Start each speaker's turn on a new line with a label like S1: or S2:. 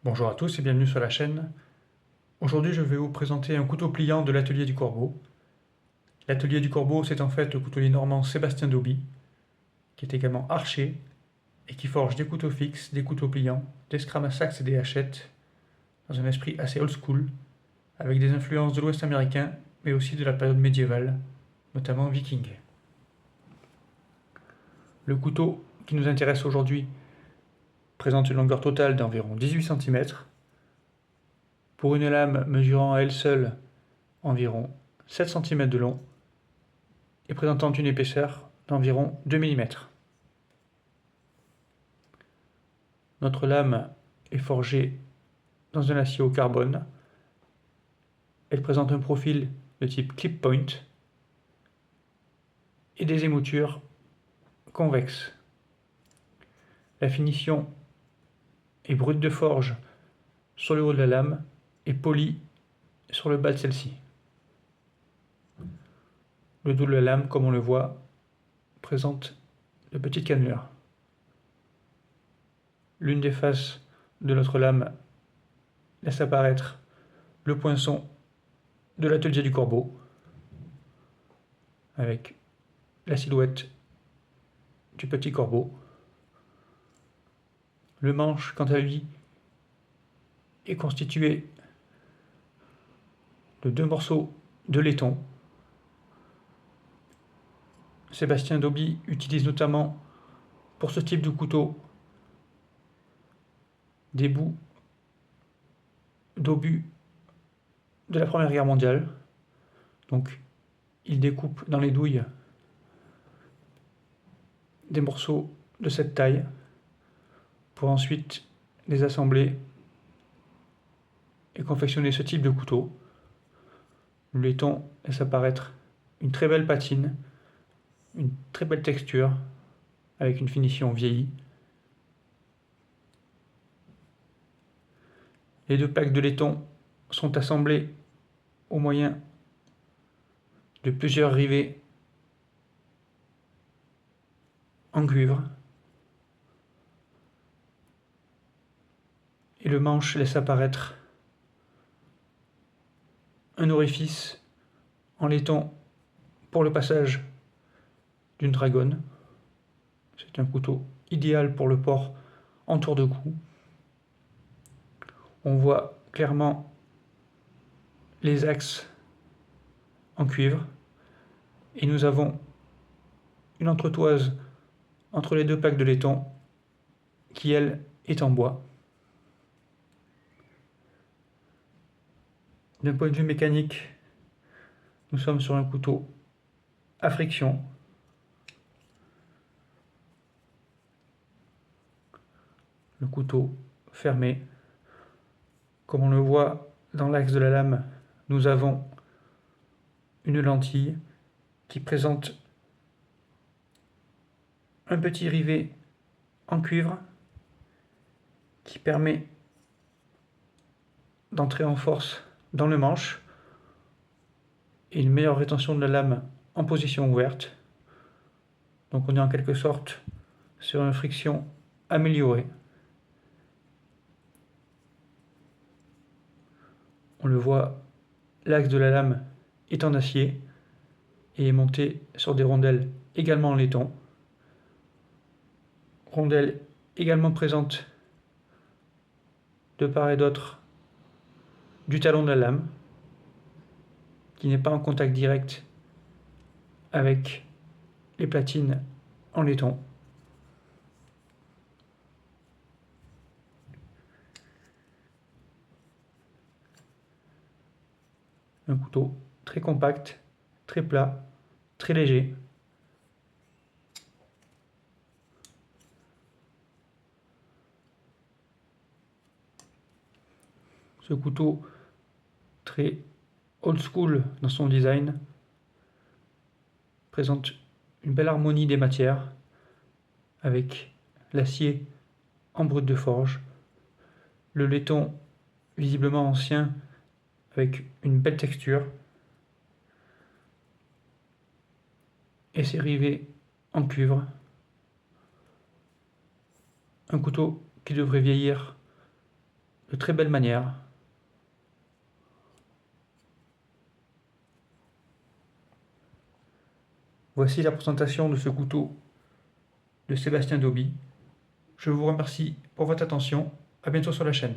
S1: Bonjour à tous et bienvenue sur la chaîne. Aujourd'hui, je vais vous présenter un couteau pliant de l'atelier du Corbeau. L'atelier du Corbeau, c'est en fait le coutelier normand Sébastien Dauby, qui est également archer et qui forge des couteaux fixes, des couteaux pliants, des scramasax et des hachettes dans un esprit assez old school, avec des influences de l'Ouest américain, mais aussi de la période médiévale, notamment viking. Le couteau qui nous intéresse aujourd'hui présente une longueur totale d'environ 18 cm, pour une lame mesurant à elle seule environ 7 cm de long et présentant une épaisseur d'environ 2 mm. Notre lame est forgée dans un acier au carbone. Elle présente un profil de type clip point et des émoutures convexes. La finition est brute de forge sur le haut de la lame et polie sur le bas de celle-ci. Le dos de la lame, comme on le voit, présente de petites cannelures. L'une des faces de notre lame laisse apparaître le poinçon de l'atelier du Corbeau, avec la silhouette du petit corbeau. Le manche, quant à lui, est constitué de 2 morceaux de laiton. Sébastien Dauby utilise notamment pour ce type de couteau des bouts d'obus de la Première Guerre mondiale. Donc il découpe dans les douilles des morceaux de cette taille pour ensuite les assembler et confectionner ce type de couteau. Le laiton laisse apparaître une très belle patine, une très belle texture avec une finition vieillie. Les 2 plaques de laiton sont assemblées au moyen de plusieurs rivets en cuivre. Et le manche laisse apparaître un orifice en laiton pour le passage d'une dragonne. C'est un couteau idéal pour le port en tour de cou. On voit clairement les axes en cuivre et nous avons une entretoise entre les 2 plaques de laiton qui, elle, est en bois. D'un point de vue mécanique, nous sommes sur un couteau à friction. Le couteau fermé. Comme on le voit dans l'axe de la lame, nous avons une lentille qui présente un petit rivet en cuivre qui permet d'entrer en force dans le manche et une meilleure rétention de la lame en position ouverte. Donc on est en quelque sorte sur une friction améliorée. On le voit, l'axe de la lame est en acier et est monté sur des rondelles également en laiton. Rondelles également présentes de part et d'autre du talon de la lame, qui n'est pas en contact direct avec les platines en laiton. Un couteau très compact, très plat, très léger. Ce couteau très old school dans son design présente une belle harmonie des matières avec l'acier en brut de forge, le laiton visiblement ancien avec une belle texture et ses rivets en cuivre. Un couteau qui devrait vieillir de très belle manière. Voici la présentation de ce couteau de Sébastien Dauby. Je vous remercie pour votre attention. À bientôt sur la chaîne.